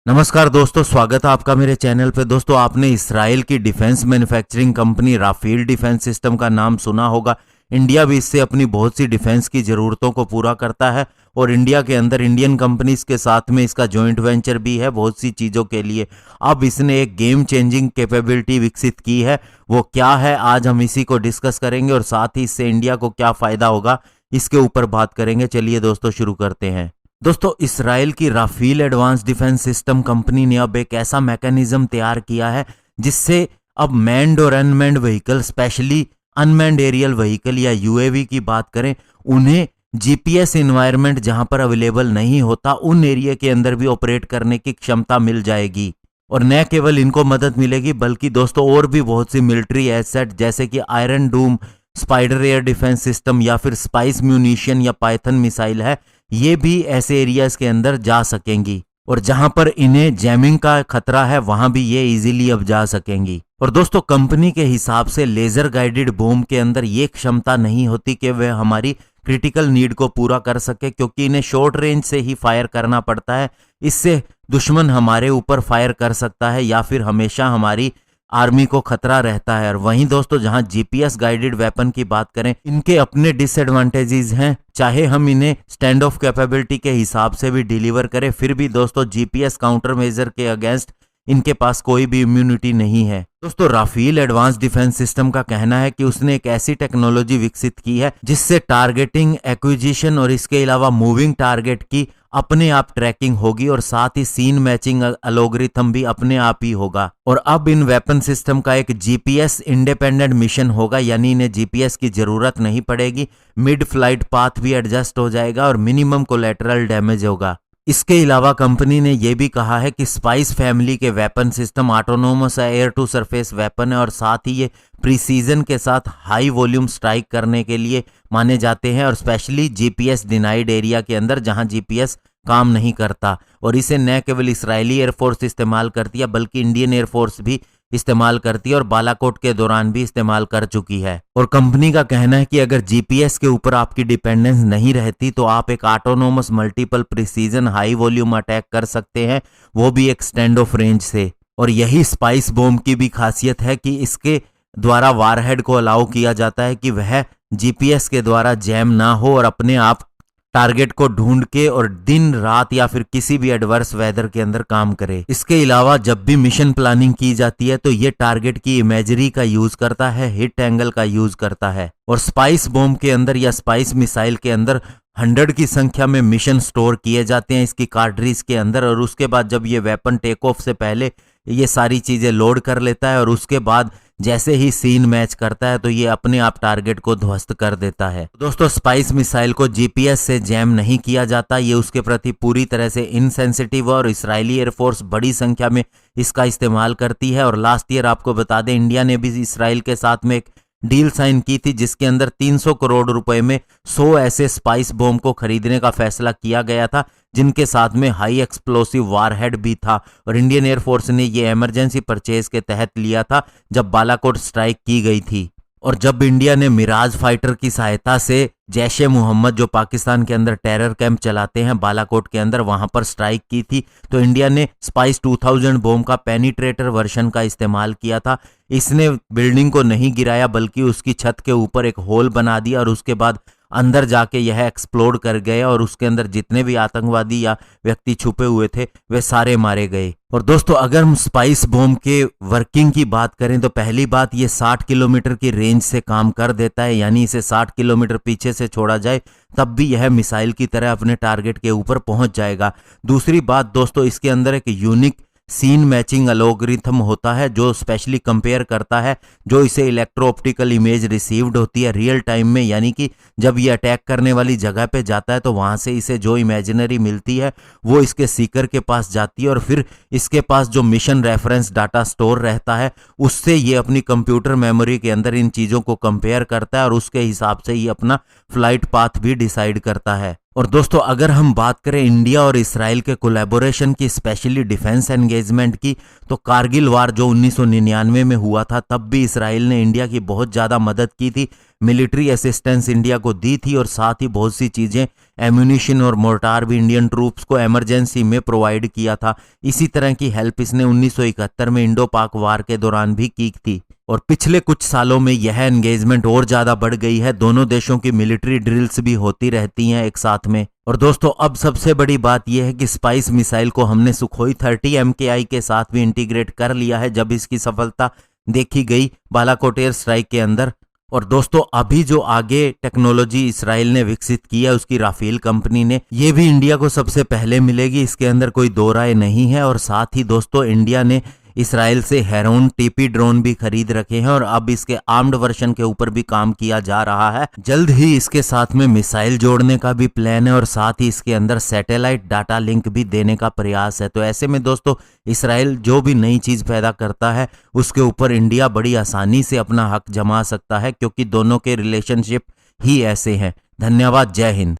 नमस्कार दोस्तों, स्वागत है आपका मेरे चैनल पे। दोस्तों, आपने इसराइल की defence manufacturing company Rafael defence system का नाम सुना होगा। इंडिया भी इससे अपनी बहुत सी डिफेंस की ज़रूरतों को पूरा करता है और इंडिया के अंदर इंडियन कंपनीज के साथ में इसका जॉइंट वेंचर भी है बहुत सी चीज़ों के लिए। अब इसने एक गेम चेंजिंग कैपेबिलिटी विकसित की है। वो क्या है, आज हम इसी को डिस्कस करेंगे और साथ ही इससे इंडिया को क्या फ़ायदा होगा इसके ऊपर बात करेंगे। चलिए दोस्तों, शुरू करते हैं। दोस्तों, इसराइल की Rafael advance defence system company ने अब एक ऐसा मैकेनिज्म तैयार किया है जिससे अब मैन्ड और unmanned vehicle, specially unmanned aerial vehicle या यूएवी की बात करें, उन्हें जीपीएस इन्वायरमेंट जहां पर अवेलेबल नहीं होता उन एरिया के अंदर भी ऑपरेट करने की क्षमता मिल जाएगी। और न केवल इनको मदद मिलेगी बल्कि दोस्तों और भी बहुत सी मिलिट्री एसेट जैसे कि iron Doom, spider air defence system या फिर स्पाइस म्यूनिशन या पाइथन मिसाइल है, ये भी ऐसे एरियाज के अंदर जा सकेंगी। और जहां पर इन्हें जैमिंग का खतरा है वहां भी ये इजीली अब जा सकेंगी। और दोस्तों, कंपनी के हिसाब से लेजर गाइडेड बॉम्ब के अंदर ये क्षमता नहीं होती कि वह हमारी क्रिटिकल नीड को पूरा कर सके, क्योंकि इन्हें शॉर्ट रेंज से ही फायर करना पड़ता है। इससे दुश्मन हमारे ऊपर फायर कर सकता है या फिर हमेशा हमारी आर्मी को खतरा रहता है। और वहीं दोस्तों, जहां जीपीएस गाइडेड वेपन की बात करें, इनके अपने डिसएडवांटेजेस हैं। चाहे हम इन्हें स्टैंड ऑफ कैपेबिलिटी के हिसाब से भी डिलीवर करें, फिर भी दोस्तों जीपीएस काउंटर मेजर के अगेंस्ट इनके पास कोई भी इम्यूनिटी नहीं है। दोस्तों, राफेल एडवांस डिफेंस सिस्टम का कहना है कि उसने एक ऐसी टेक्नोलॉजी विकसित की है जिससे टारगेटिंग, एक्विजिशन और इसके अलावा मूविंग टारगेट की अपने आप ट्रैकिंग होगी और साथ ही सीन मैचिंग एल्गोरिथम भी अपने आप ही होगा। और अब इन वेपन सिस्टम का एक जीपीएस इंडिपेंडेंट मिशन होगा, यानी इन्हें जीपीएस की जरूरत नहीं पड़ेगी। मिड फ्लाइट पाथ भी एडजस्ट हो जाएगा और मिनिमम कोलैटरल डैमेज होगा। इसके अलावा कंपनी ने यह भी कहा है कि स्पाइस फैमिली के weapon system autonomous air to surface weapon है और साथ ही ये प्रीसीजन के साथ हाई वॉल्यूम स्ट्राइक करने के लिए माने जाते हैं और स्पेशली जीपीएस डिनाइड एरिया के अंदर जहां जीपीएस काम नहीं करता। और इसे न केवल इसराइली एयरफोर्स इस्तेमाल करती है बल्कि इंडियन एयरफोर्स भी इस्तेमाल करती है और बालाकोट के दौरान भी इस्तेमाल कर चुकी है। और कंपनी का कहना है कि अगर जीपीएस के ऊपर आपकी डिपेंडेंस नहीं रहती तो आप एक autonomous multiple precision high volume attack कर सकते हैं, वो भी एक स्टैंड ऑफ रेंज से। और यही स्पाइस बॉम्ब की भी खासियत है कि इसके द्वारा वारहेड को अलाउ किया जाता है कि वह जीपीएस के द्वारा जैम ना हो और अपने आप टारगेट को ढूंढ के और दिन रात या फिर किसी भी एडवर्स वेदर के अंदर काम करे। इसके अलावा जब भी मिशन प्लानिंग की जाती है तो ये टारगेट की इमेजरी का यूज करता है, हिट एंगल का यूज करता है। और स्पाइस बॉम्ब के अंदर या स्पाइस मिसाइल के अंदर 100 की संख्या में मिशन स्टोर किए जाते हैं इसकी कार्ट्रिज के अंदर। और उसके बाद जब ये वेपन टेक ऑफ से पहले ये सारी चीजें लोड कर लेता है और उसके बाद जैसे ही सीन मैच करता है तो ये अपने आप टारगेट को ध्वस्त कर देता है। दोस्तों, स्पाइस मिसाइल को जीपीएस से जैम नहीं किया जाता, ये उसके प्रति पूरी तरह से इनसेंसिटिव है और इसराइली एयरफोर्स बड़ी संख्या में इसका इस्तेमाल करती है। और लास्ट ईयर आपको बता दें, इंडिया ने भी इसराइल के साथ में एक डील साइन की थी जिसके अंदर 300 करोड़ रुपए में 100 ऐसे स्पाइस बॉम्ब को खरीदने का फैसला किया गया था जिनके साथ में हाई एक्सप्लोसिव वारहेड भी था। और इंडियन एयरफोर्स ने ये इमरजेंसी परचेज के तहत लिया था जब बालाकोट स्ट्राइक की गई थी। और जब इंडिया ने मिराज फाइटर की सहायता से जैश ए मोहम्मद, जो पाकिस्तान के अंदर टेरर कैंप चलाते हैं बालाकोट के अंदर, वहां पर स्ट्राइक की थी तो इंडिया ने स्पाइस 2000 बॉम्ब का पेनिट्रेटर वर्जन का इस्तेमाल किया था। इसने बिल्डिंग को नहीं गिराया बल्कि उसकी छत के ऊपर एक होल बना दिया और उसके बाद अंदर जाके यह एक्सप्लोड कर गया और उसके अंदर जितने भी आतंकवादी या व्यक्ति छुपे हुए थे वे सारे मारे गए। और दोस्तों, अगर हम स्पाइस बॉम्ब के वर्किंग की बात करें तो पहली बात, ये 60 किलोमीटर की रेंज से काम कर देता है, यानी इसे 60 किलोमीटर पीछे से छोड़ा जाए तब भी यह मिसाइल की तरह अपने टारगेट के ऊपर पहुंच जाएगा। दूसरी बात दोस्तों, इसके अंदर एक यूनिक सीन मैचिंग एल्गोरिथम होता है जो स्पेशली कंपेयर करता है जो इसे इलेक्ट्रो ऑप्टिकल इमेज रिसीव्ड होती है रियल टाइम में, यानी कि जब ये अटैक करने वाली जगह पे जाता है तो वहां से इसे जो इमेजिनरी मिलती है वो इसके सीकर के पास जाती है और फिर इसके पास जो मिशन रेफरेंस डाटा स्टोर रहता है उससे ये अपनी कंप्यूटर मेमोरी के अंदर इन चीज़ों को कंपेयर करता है और उसके हिसाब से ये अपना फ्लाइट पाथ भी डिसाइड करता है। और दोस्तों, अगर हम बात करें इंडिया और इसराइल के कोलैबोरेशन की, स्पेशली डिफेंस एंगेजमेंट की, तो कारगिल वार जो 1999 में हुआ था तब भी इसराइल ने इंडिया की बहुत ज़्यादा मदद की थी मिलिट्री असिस्टेंस इंडिया को दी थी और साथ ही बहुत सी चीजें एम्यूनिशन और मोर्टार भी इंडियन ट्रूप्स को इमरजेंसी में प्रोवाइड किया था। इसी तरह की हेल्प इसने 1971 में इंडो पाक वार के दौरान भी की थी और पिछले कुछ सालों में यह एंगेजमेंट और ज्यादा बढ़ गई है। दोनों देशों की मिलिट्री ड्रिल्स भी होती रहती हैं एक साथ में। और दोस्तों अब सबसे बड़ी बात यह है कि स्पाइस मिसाइल को हमने सुखोई 30 MKI के साथ भी इंटीग्रेट कर लिया है जब इसकी सफलता देखी गई बालाकोट एयर स्ट्राइक के अंदर। और दोस्तों अभी जो आगे टेक्नोलॉजी इसराइल ने विकसित की है उसकी राफेल कंपनी ने, ये भी इंडिया को सबसे पहले मिलेगी, इसके अंदर कोई दो राय नहीं है। और साथ ही दोस्तों इंडिया ने इसराइल से हेरोन TP ड्रोन भी खरीद रखे हैं और अब इसके आर्म्ड वर्जन के ऊपर भी काम किया जा रहा है। जल्द ही इसके साथ में मिसाइल जोड़ने का भी प्लान है और साथ ही इसके अंदर सैटेलाइट डाटा लिंक भी देने का प्रयास है। तो ऐसे में दोस्तों इसराइल जो भी नई चीज पैदा करता है उसके ऊपर इंडिया बड़ी आसानी से अपना हक जमा सकता है, क्योंकि दोनों के रिलेशनशिप ही ऐसे हैं। धन्यवाद। जय हिंद।